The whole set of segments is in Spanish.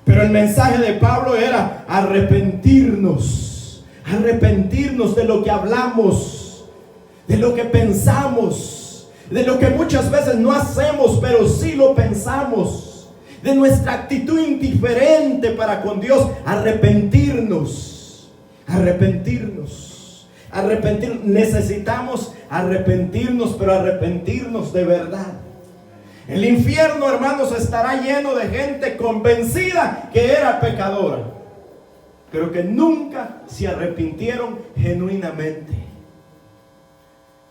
Pero el mensaje de Pablo era arrepentirnos de lo que hablamos, de lo que pensamos, de lo que muchas veces no hacemos, pero sí lo pensamos, de nuestra actitud indiferente para con Dios. Arrepentirnos. Necesitamos arrepentirnos, pero arrepentirnos de verdad. El infierno, hermanos, estará lleno de gente convencida que era pecadora, pero que nunca se arrepintieron genuinamente.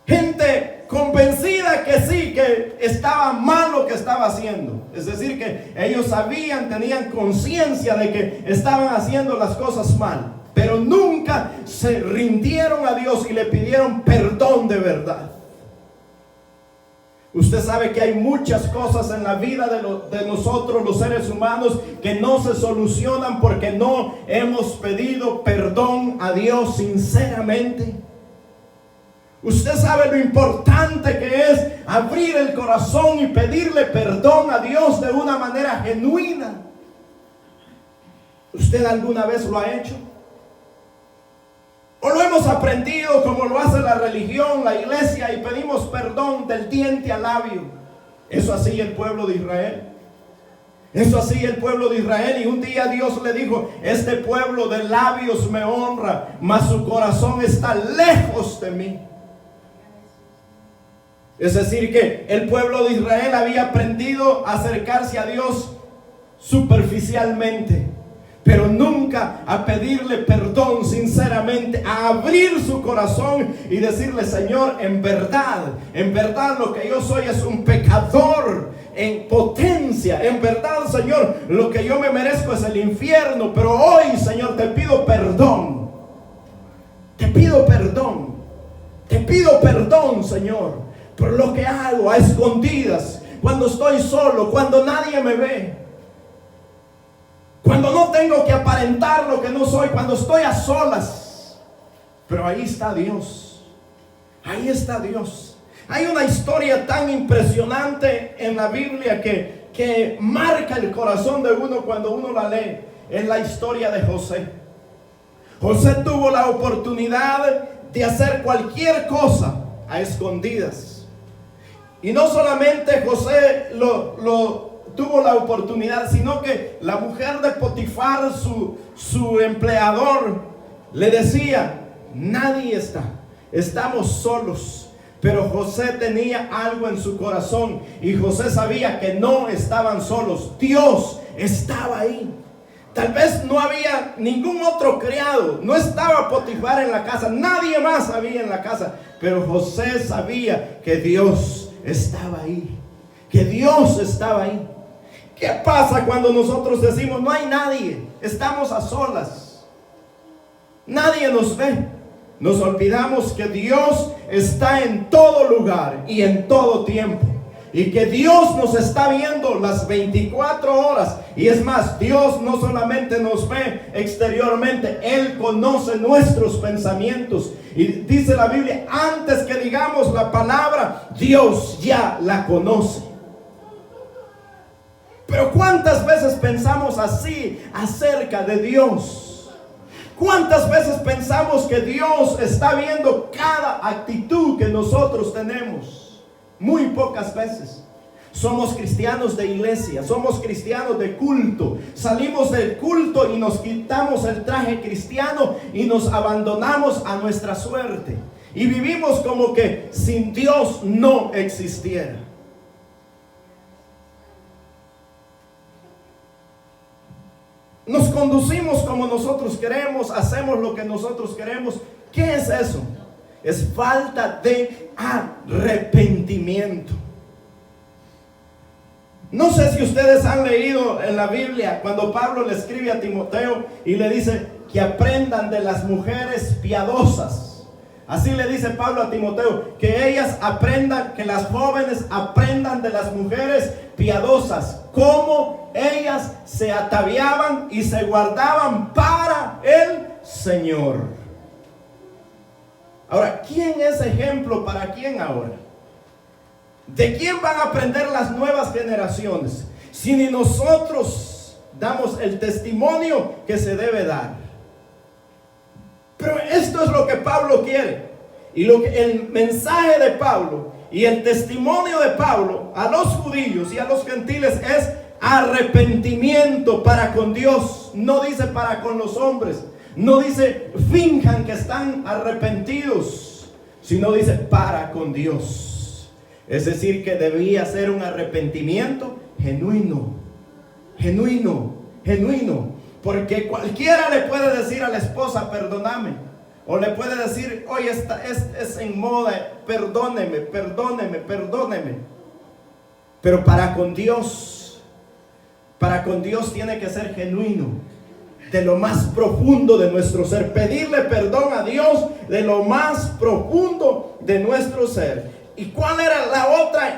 Gente convencida que sí, que estaba mal lo que estaba haciendo. Es decir, que ellos sabían, tenían conciencia de que estaban haciendo las cosas mal, pero nunca se rindieron a Dios y le pidieron perdón de verdad. Usted sabe que hay muchas cosas en la vida de nosotros los seres humanos que no se solucionan porque no hemos pedido perdón a Dios sinceramente. Usted sabe lo importante que es abrir el corazón y pedirle perdón a Dios de una manera genuina. ¿Usted alguna vez lo ha hecho? ¿O lo hemos aprendido como lo hace la religión, la iglesia, y pedimos perdón del diente al labio? Eso hacía el pueblo de Israel. Eso hacía el pueblo de Israel. Y un día Dios le dijo: este pueblo de labios me honra, mas su corazón está lejos de mí. Es decir, que el pueblo de Israel había aprendido a acercarse a Dios superficialmente, pero nunca a pedirle perdón sinceramente, a abrir su corazón y decirle: Señor, en verdad lo que yo soy es un pecador en potencia. En verdad, Señor, lo que yo me merezco es el infierno, pero hoy, Señor, te pido perdón. Te pido perdón, Señor, por lo que hago a escondidas, cuando estoy solo, cuando nadie me ve, cuando no tengo que aparentar lo que no soy, cuando estoy a solas. Pero ahí está Dios. Ahí está Dios. Hay una historia tan impresionante en la Biblia que marca el corazón de uno cuando uno la lee. Es la historia de José. José tuvo la oportunidad de hacer cualquier cosa a escondidas. Y no solamente José tuvo la oportunidad, sino que la mujer de Potifar, su empleador, le decía: nadie está, estamos solos. Pero José tenía algo en su corazón, y José sabía que no estaban solos. Dios estaba ahí. Tal vez no había ningún otro criado, no estaba Potifar en la casa, nadie más había en la casa, pero José sabía que Dios estaba ahí, que Dios estaba ahí. ¿Qué pasa cuando nosotros decimos: no hay nadie, estamos a solas, nadie nos ve? Nos olvidamos que Dios está en todo lugar y en todo tiempo, y que Dios nos está viendo las 24 horas. Y es más, Dios no solamente nos ve exteriormente, Él conoce nuestros pensamientos. Y dice la Biblia: antes que digamos la palabra, Dios ya la conoce. Pero ¿cuántas veces pensamos así acerca de Dios? ¿Cuántas veces pensamos que Dios está viendo cada actitud que nosotros tenemos? Muy pocas veces. Somos cristianos de iglesia, somos cristianos de culto. Salimos del culto y nos quitamos el traje cristiano y nos abandonamos a nuestra suerte. Y vivimos como que sin Dios no existiera. Nos conducimos como nosotros queremos, hacemos lo que nosotros queremos. ¿Qué es eso? Es falta de arrepentimiento. No sé si ustedes han leído en la Biblia cuando Pablo le escribe a Timoteo y le dice que aprendan de las mujeres piadosas. Así le dice Pablo a Timoteo, que ellas aprendan, que las jóvenes aprendan de las mujeres piadosas, cómo ellas se ataviaban y se guardaban para el Señor. Ahora, ¿quién es ejemplo para quién ahora? ¿De quién van a aprender las nuevas generaciones? si ni nosotros damos el testimonio que se debe dar? Pero esto es lo que Pablo quiere. Y el mensaje de Pablo y el testimonio de Pablo a los judíos y a los gentiles es arrepentimiento para con Dios. No dice para con los hombres. No dice finjan que están arrepentidos, sino dice para con Dios. Es decir, que debía ser un arrepentimiento genuino. Porque cualquiera le puede decir a la esposa, perdóname. O le puede decir, oye, es en moda, perdóneme. Pero para con Dios tiene que ser genuino, de lo más profundo de nuestro ser. Pedirle perdón a Dios de lo más profundo de nuestro ser. ¿Y cuál era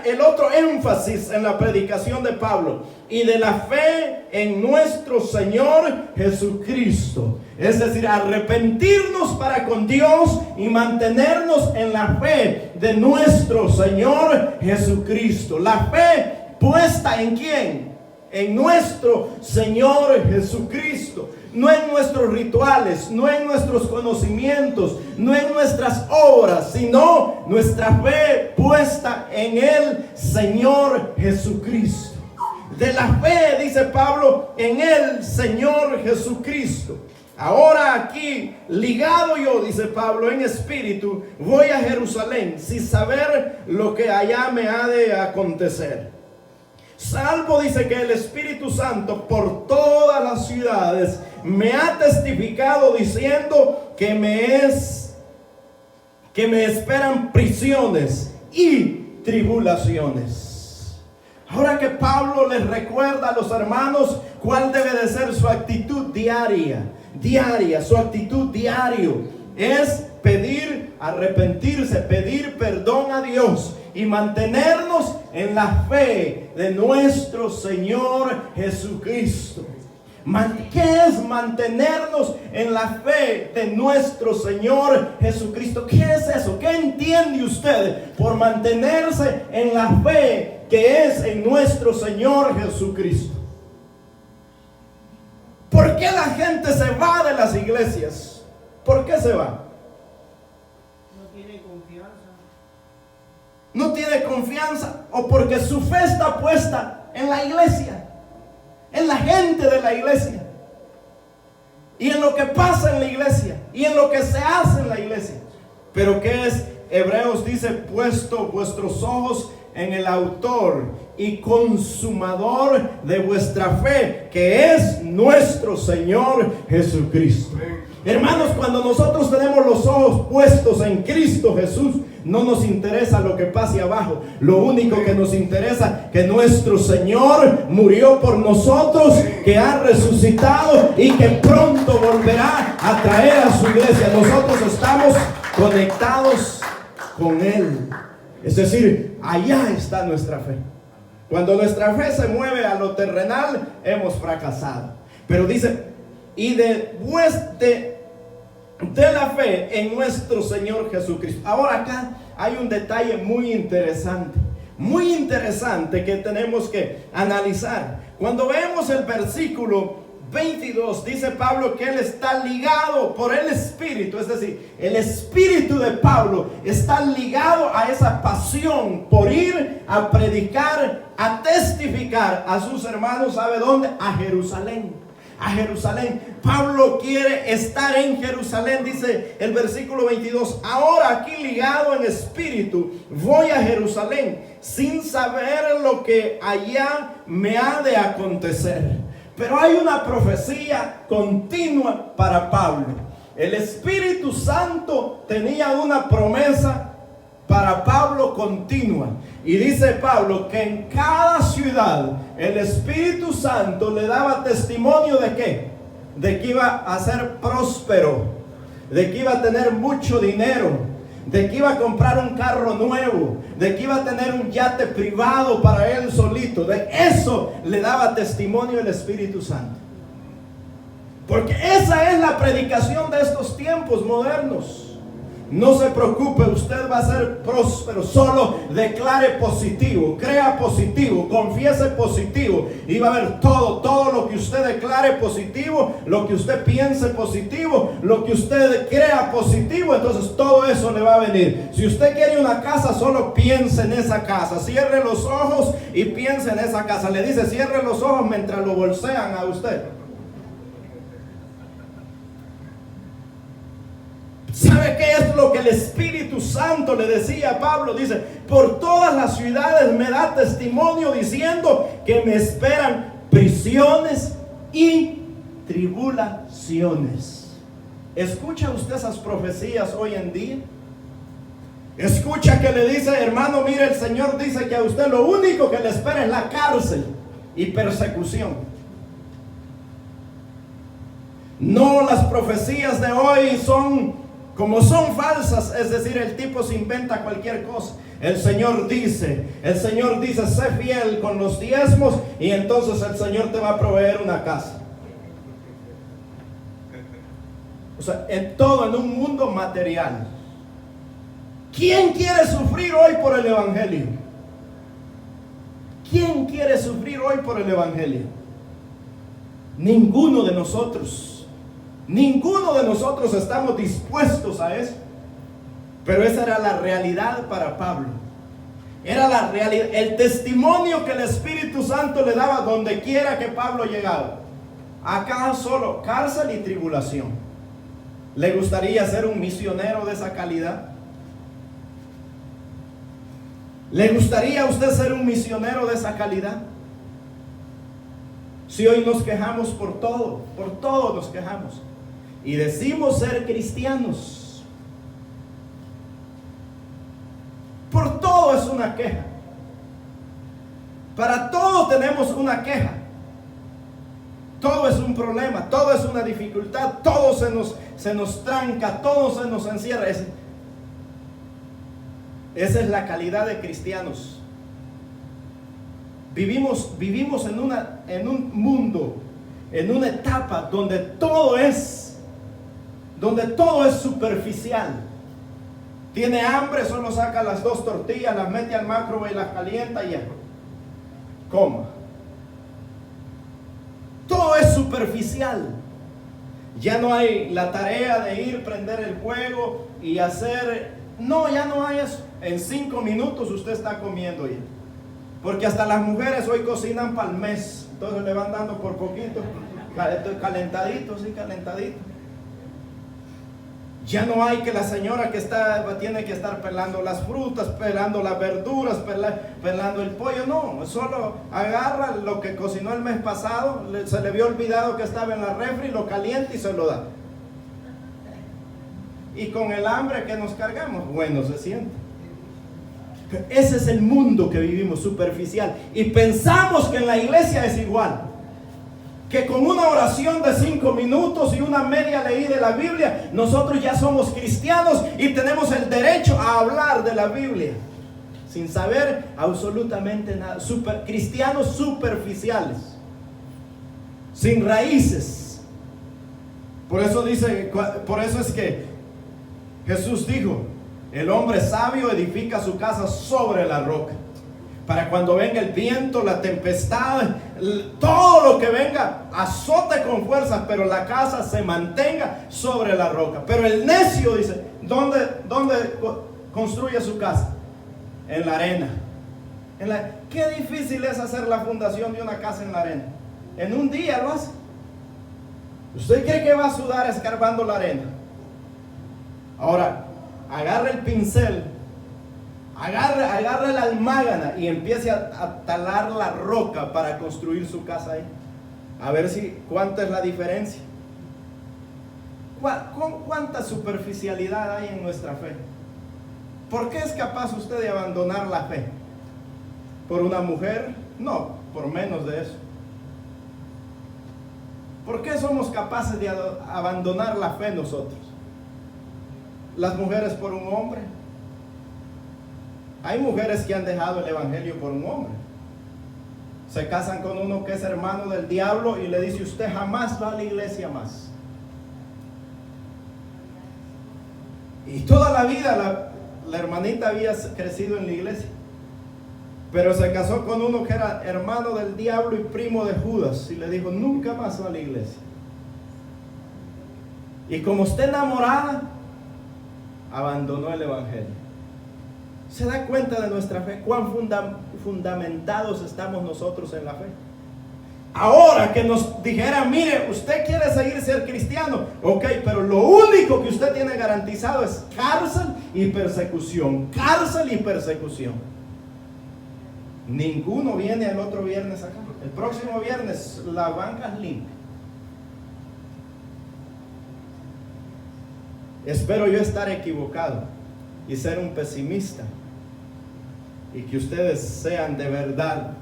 el otro énfasis en la predicación de Pablo? Y de la fe en nuestro Señor Jesucristo. Es decir, arrepentirnos para con Dios y mantenernos en la fe de nuestro Señor Jesucristo. La fe puesta ¿en quién? En nuestro Señor Jesucristo. No en nuestros rituales, no en nuestros conocimientos, no en nuestras obras, sino nuestra fe puesta en el Señor Jesucristo. De la fe, dice Pablo, en el Señor Jesucristo. Ahora aquí, ligado yo, dice Pablo, en espíritu, voy a Jerusalén sin saber lo que allá me ha de acontecer. Salvo, dice, que el Espíritu Santo por todas las ciudades me ha testificado diciendo que me esperan prisiones y tribulaciones. Ahora que Pablo les recuerda a los hermanos cuál debe de ser su actitud diaria, su actitud diario es pedir, arrepentirse, pedir perdón a Dios y mantenernos en la fe de nuestro Señor Jesucristo. ¿Qué es mantenernos en la fe de nuestro Señor Jesucristo? ¿Qué es eso? ¿Qué entiende usted por mantenerse en la fe que es en nuestro Señor Jesucristo? ¿Por qué la gente se va de las iglesias? ¿Por qué se va? No tiene confianza, o porque su fe está puesta en la iglesia, en la gente de la iglesia, y en lo que pasa en la iglesia, y en lo que se hace en la iglesia. Pero ¿qué es? Hebreos dice, puesto vuestros ojos en el autor y consumador de vuestra fe, que es nuestro Señor Jesucristo. Hermanos, cuando nosotros tenemos los ojos puestos en Cristo Jesús, no nos interesa lo que pase abajo. Lo único que nos interesa que nuestro Señor murió por nosotros, que ha resucitado y que pronto volverá a traer a su iglesia. Nosotros estamos conectados con Él. Es decir, allá está nuestra fe. Cuando nuestra fe se mueve a lo terrenal, hemos fracasado. Pero dice, y de la fe en nuestro Señor Jesucristo. Ahora acá hay un detalle muy interesante que tenemos que analizar. Cuando vemos el versículo 22, dice Pablo que él está ligado por el Espíritu. Es decir, el Espíritu de Pablo está ligado a esa pasión por ir a predicar, a testificar a sus hermanos. ¿Sabe dónde? A Jerusalén. A Jerusalén. Pablo quiere estar en Jerusalén, dice el versículo 22. Ahora aquí ligado en espíritu, voy a Jerusalén sin saber lo que allá me ha de acontecer. Pero hay una profecía continua para Pablo. El Espíritu Santo tenía una promesa para Pablo continua. Y dice Pablo que en cada ciudad el Espíritu Santo le daba testimonio de ¿qué? De que iba a ser próspero, de que iba a tener mucho dinero, de que iba a comprar un carro nuevo, de que iba a tener un yate privado para él solito. De eso le daba testimonio el Espíritu Santo. Porque esa es la predicación de estos tiempos modernos. No se preocupe, usted va a ser próspero. Solo declare positivo, crea positivo, confiese positivo. Y va a haber todo lo que usted declare positivo, lo que usted piense positivo, lo que usted crea positivo, entonces todo eso le va a venir. Si usted quiere una casa, solo piense en esa casa. Cierre los ojos y piense en esa casa. Le dice, cierre los ojos mientras lo bolsean a usted. ¿Sabe qué es lo que el Espíritu Santo le decía a Pablo? Dice, por todas las ciudades me da testimonio diciendo que me esperan prisiones y tribulaciones. ¿Escucha usted esas profecías hoy en día? Escucha que le dice, hermano, mire, el Señor dice que a usted lo único que le espera es la cárcel y persecución. No, las profecías de hoy son falsas, es decir, el tipo se inventa cualquier cosa. El Señor dice, sé fiel con los diezmos y entonces el Señor te va a proveer una casa. O sea, en un mundo material. ¿Quién quiere sufrir hoy por el Evangelio? ¿Quién quiere sufrir hoy por el Evangelio? Ninguno de nosotros. Ninguno de nosotros estamos dispuestos a eso. Pero esa era la realidad para Pablo. Era la realidad, el testimonio que el Espíritu Santo le daba donde quiera que Pablo llegaba. Acá solo cárcel y tribulación. ¿Le gustaría ser un misionero de esa calidad? ¿Le gustaría a usted ser un misionero de esa calidad? Si hoy nos quejamos por todo nos quejamos. Y decimos ser cristianos. Por todo es una queja. Para todo tenemos una queja. Todo es un problema, todo es una dificultad, todo se nos tranca, todo se nos encierra. Esa es la calidad de cristianos. Vivimos en un mundo, en una etapa donde todo es superficial. Tiene hambre, solo saca las 2 tortillas, las mete al microondas y las calienta y ya coma. Todo es superficial. Ya no hay la tarea de ir, prender el fuego y hacer. No, ya no hay eso. En 5 minutos usted está comiendo ya. Porque hasta las mujeres hoy cocinan para el mes. Entonces le van dando por poquito. Calentadito, sí, calentadito. Ya no hay que la señora tiene que estar pelando las frutas, pelando las verduras, pelando el pollo. No, solo agarra lo que cocinó el mes pasado, se le había olvidado que estaba en la refri, lo calienta y se lo da. Y con el hambre que nos cargamos, bueno, se siente. Ese es el mundo que vivimos, superficial. Y pensamos que en la iglesia es igual. Que con una oración de 5 minutos y una media leída de la Biblia, nosotros ya somos cristianos y tenemos el derecho a hablar de la Biblia sin saber absolutamente nada. Cristianos superficiales, sin raíces. Por eso es que Jesús dijo, el hombre sabio edifica su casa sobre la roca. Para cuando venga el viento, la tempestad, todo lo que venga, azote con fuerza, pero la casa se mantenga sobre la roca. Pero el necio dice, ¿dónde construye su casa? En la arena. Qué difícil es hacer la fundación de una casa en la arena. En un día lo hace. ¿Usted cree que va a sudar escarbando la arena? Ahora, agarre el pincel, agarre la almágana y empiece a talar la roca para construir su casa ahí. A ver cuánta es la diferencia. ¿Cuánta superficialidad hay en nuestra fe? ¿Por qué es capaz usted de abandonar la fe? ¿Por una mujer? No, por menos de eso. ¿Por qué somos capaces de abandonar la fe nosotros? Las mujeres por un hombre. Hay mujeres que han dejado el evangelio por un hombre. Se casan con uno que es hermano del diablo y le dice, usted jamás va a la iglesia más. Y toda la vida la hermanita había crecido en la iglesia. Pero se casó con uno que era hermano del diablo y primo de Judas. Y le dijo, nunca más va a la iglesia. Y como está enamorada, abandonó el evangelio. ¿Se da cuenta de nuestra fe? ¿Cuán fundamentados estamos nosotros en la fe? Ahora que nos dijera, mire, usted quiere seguir ser cristiano, ok, pero lo único que usted tiene garantizado es cárcel y persecución. Cárcel y persecución. Ninguno viene el otro viernes acá. El próximo viernes la banca es limpia. Espero yo estar equivocado y ser un pesimista, y que ustedes sean de verdad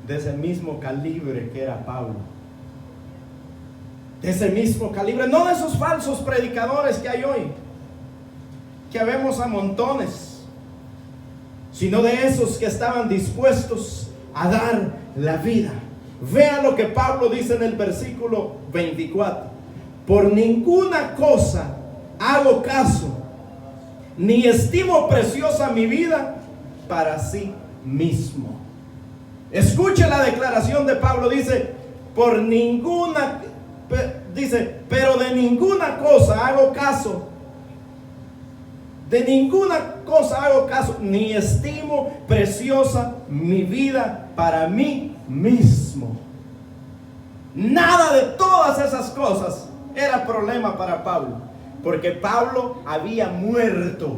de ese mismo calibre que era Pablo. De ese mismo calibre, no de esos falsos predicadores que hay hoy, que vemos a montones, sino de esos que estaban dispuestos a dar la vida. Vean lo que Pablo dice en el versículo 24. Por ninguna cosa hago caso, ni estimo preciosa mi vida para sí mismo. Escuche la declaración de Pablo. Dice, pero de ninguna cosa hago caso. De ninguna cosa hago caso, ni estimo preciosa mi vida para mí mismo. Nada de todas esas cosas era problema para Pablo, porque Pablo había muerto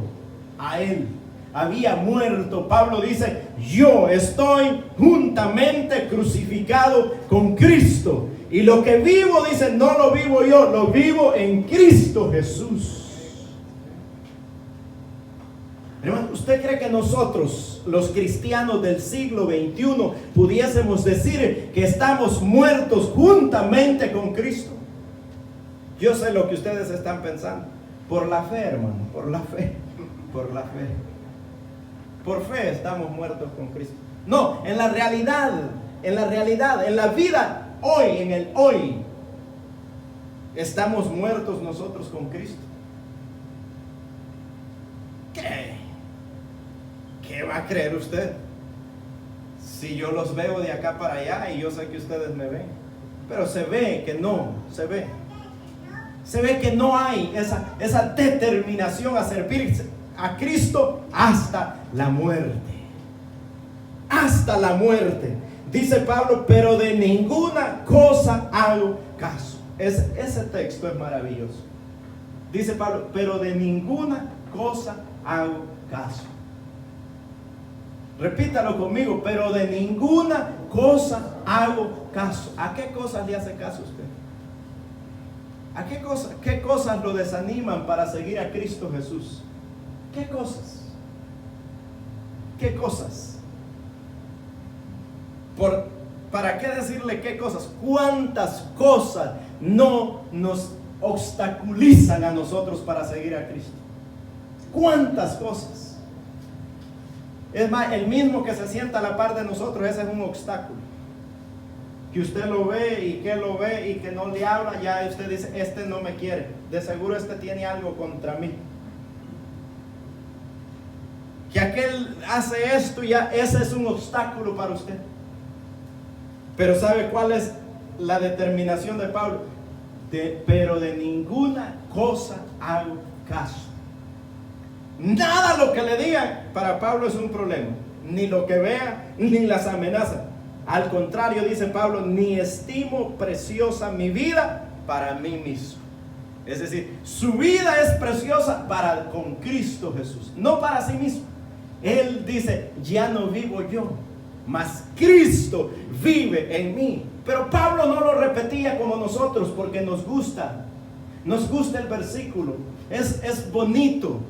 a él. Había muerto. Pablo dice, yo estoy juntamente crucificado con Cristo. Y lo que vivo, dice, no lo vivo yo, lo vivo en Cristo Jesús. Hermano, ¿usted cree que nosotros, los cristianos del siglo XXI, pudiésemos decir que estamos muertos juntamente con Cristo? Yo sé lo que ustedes están pensando. Por la fe, hermano, por la fe, por la fe. Por fe estamos muertos con Cristo. No, en la realidad, en la vida hoy, en el hoy, estamos muertos nosotros con Cristo. ¿Qué va a creer usted? Si yo los veo de acá para allá y yo sé que ustedes me ven, pero se ve que no, se ve que no hay esa determinación a servirse a Cristo hasta la muerte. Hasta la muerte. Dice Pablo, pero de ninguna cosa hago caso. Ese texto es maravilloso. Dice Pablo, pero de ninguna cosa hago caso. Repítalo conmigo, pero de ninguna cosa hago caso. ¿A qué cosas le hace caso usted? ¿A qué cosas lo desaniman para seguir a Cristo Jesús? ¿Qué cosas? ¿Qué cosas? ¿Para qué decirle qué cosas? ¿Cuántas cosas no nos obstaculizan a nosotros para seguir a Cristo? ¿Cuántas cosas? Es más, el mismo que se sienta a la par de nosotros, ese es un obstáculo. Que usted lo ve y que lo ve y que no le habla, ya usted dice, este no me quiere. De seguro este tiene algo contra mí. Que aquel hace esto, ya ese es un obstáculo para usted. Pero ¿sabe cuál es la determinación de Pablo? Pero de ninguna cosa hago caso. Nada lo que le digan para Pablo es un problema. Ni lo que vea, ni las amenazas. Al contrario, dice Pablo, ni estimo preciosa mi vida para mí mismo. Es decir, su vida es preciosa con Cristo Jesús, no para sí mismo. Él dice, ya no vivo yo, mas Cristo vive en mí. Pero Pablo no lo repetía como nosotros porque nos gusta el versículo, es bonito.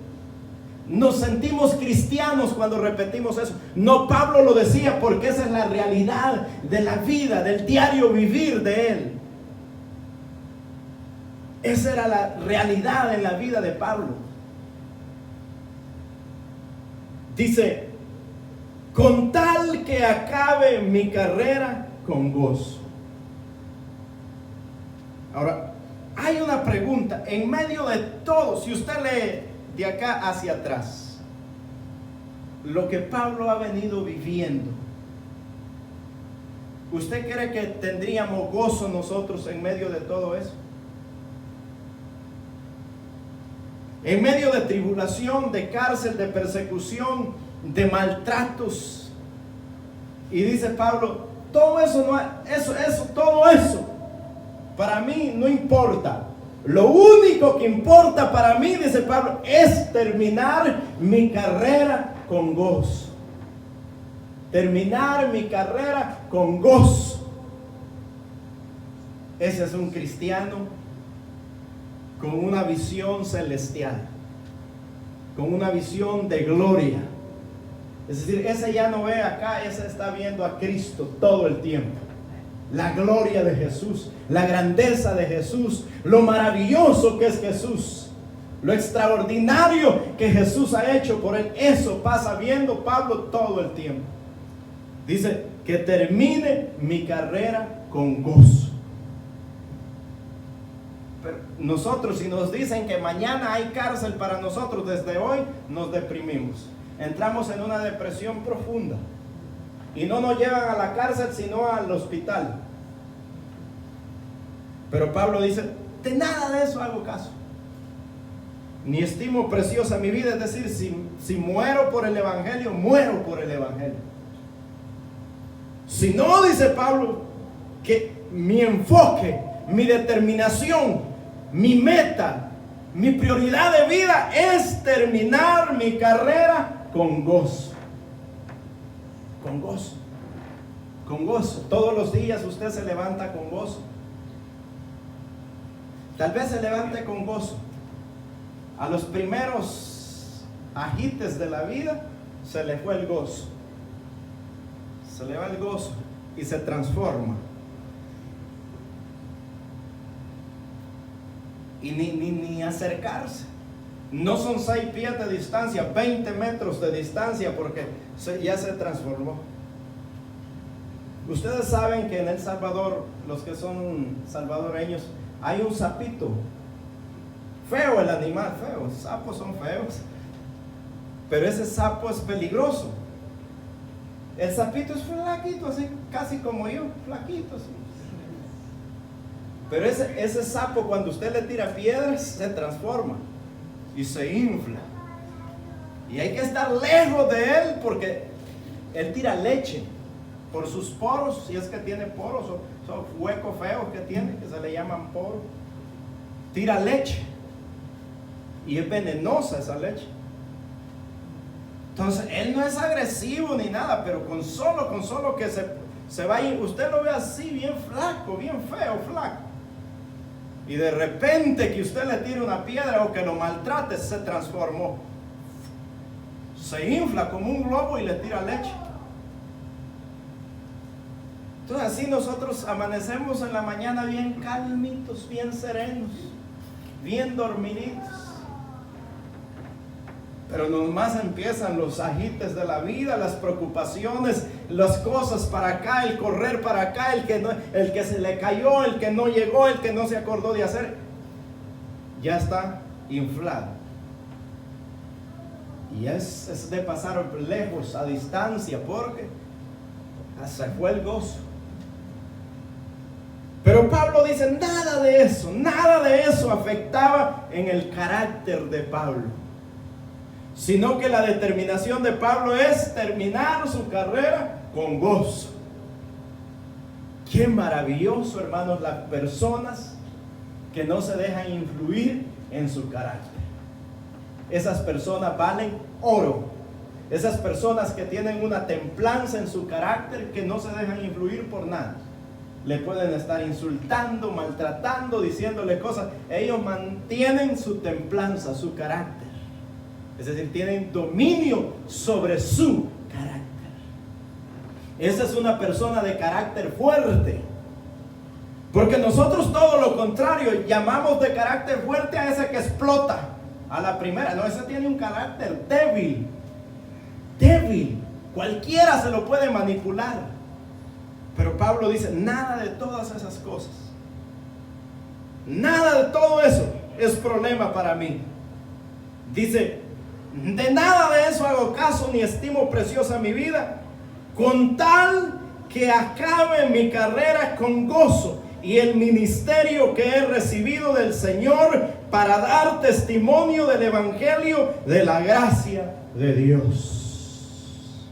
Nos sentimos cristianos cuando repetimos eso. No, Pablo lo decía porque esa es la realidad de la vida, del diario vivir de él. Esa era la realidad en la vida de Pablo. Dice, con tal que acabe mi carrera con gozo. Ahora, hay una pregunta en medio de todo. Si usted lee de acá hacia atrás, lo que Pablo ha venido viviendo, ¿usted cree que tendríamos gozo nosotros en medio de todo eso? En medio de tribulación, de cárcel, de persecución, de maltratos. Y dice Pablo, todo eso, todo eso, para mí no importa. Lo único que importa para mí, dice Pablo, es terminar mi carrera con gozo. Terminar mi carrera con gozo. Ese es un cristiano con una visión celestial, con una visión de gloria. Es decir, ese ya no ve acá, ese está viendo a Cristo todo el tiempo. La gloria de Jesús, la grandeza de Jesús, lo maravilloso que es Jesús, lo extraordinario que Jesús ha hecho por él. Eso pasa viendo Pablo todo el tiempo. Dice que termine mi carrera con gozo. Pero nosotros, si nos dicen que mañana hay cárcel para nosotros, desde hoy nos deprimimos. Entramos en una depresión profunda. Y no nos llevan a la cárcel, sino al hospital. Pero Pablo dice, de nada de eso hago caso. Ni estimo preciosa mi vida. Es decir, si muero por el Evangelio, muero por el Evangelio. Si no, dice Pablo, que mi enfoque, mi determinación, mi meta, mi prioridad de vida es terminar mi carrera con gozo. Con gozo. Con gozo. Todos los días usted se levanta con gozo. Tal vez se levante con gozo. A los primeros agites de la vida se le fue el gozo. Se le va el gozo y se transforma. Y ni acercarse. No son 6 pies de distancia, 20 metros de distancia, porque ya se transformó. Ustedes saben que en El Salvador, los que son salvadoreños, hay un sapito. Feo el animal, feo. Los sapos son feos. Pero ese sapo es peligroso. El sapito es flaquito, así, casi como yo, flaquito, así. Pero ese sapo, cuando usted le tira piedras, se transforma y se infla. Y hay que estar lejos de él, porque él tira leche por sus poros, si es que tiene poros, son huecos feos que tiene, que se le llaman poros. Tira leche y es venenosa esa leche. Entonces él no es agresivo ni nada, pero con solo que se va a ir, usted lo ve así, bien flaco, bien feo, flaco. Y de repente que usted le tire una piedra o que lo maltrate, se transformó. Se infla como un globo y le tira leche. Entonces así nosotros amanecemos en la mañana bien calmitos, bien serenos, bien dormiditos. Pero nomás empiezan los agites de la vida, las preocupaciones, las cosas para acá, el correr para acá, el que se le cayó, el que no llegó, el que no se acordó de hacer, ya está inflado. Y es de pasar lejos, a distancia, porque se fue el gozo. Pero Pablo dice, nada de eso afectaba en el carácter de Pablo, sino que la determinación de Pablo es terminar su carrera con gozo. Qué maravilloso, hermanos, las personas que no se dejan influir en su carácter. Esas personas valen oro. Esas personas que tienen una templanza en su carácter, que no se dejan influir por nada. Le pueden estar insultando, maltratando, diciéndole cosas. Ellos mantienen su templanza, su carácter. Es decir, tienen dominio sobre su carácter. Esa es una persona de carácter fuerte. Porque nosotros todo lo contrario, llamamos de carácter fuerte a ese que explota a la primera. No, ese tiene un carácter débil. Débil. Cualquiera se lo puede manipular. Pero Pablo dice, nada de todas esas cosas. Nada de todo eso es problema para mí. Dice, de nada de eso hago caso ni estimo preciosa mi vida, con tal que acabe mi carrera con gozo y el ministerio que he recibido del Señor para dar testimonio del evangelio de la gracia de Dios.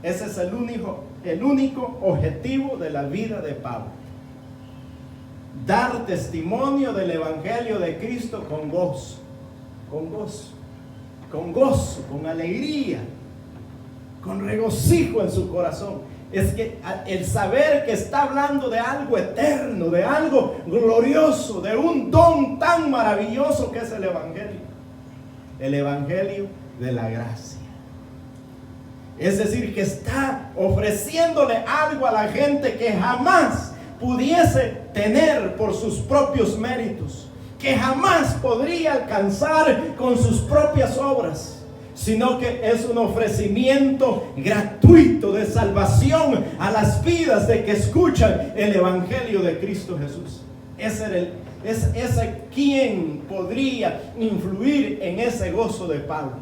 Ese es el único objetivo de la vida de Pablo: dar testimonio del evangelio de Cristo con gozo, con alegría, con regocijo en su corazón. Es que el saber que está hablando de algo eterno, de algo glorioso, de un don tan maravilloso que es el evangelio de la gracia. Es decir, que está ofreciéndole algo a la gente que jamás pudiese tener por sus propios méritos, que jamás podría alcanzar con sus propias obras, sino que es un ofrecimiento gratuito de salvación a las vidas de que escuchan el evangelio de Cristo Jesús. Ese quien podría influir en ese gozo de Pablo.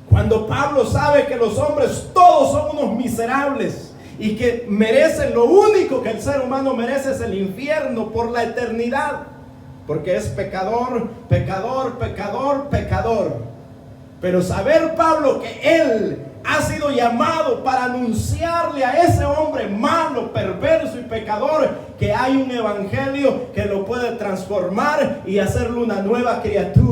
Cuando Pablo sabe que los hombres todos son unos miserables y que merecen, lo único que el ser humano merece es el infierno por la eternidad, porque es pecador, pecador, pecador, pecador. Pero saber Pablo que él ha sido llamado para anunciarle a ese hombre malo, perverso y pecador que hay un evangelio que lo puede transformar y hacerlo una nueva criatura.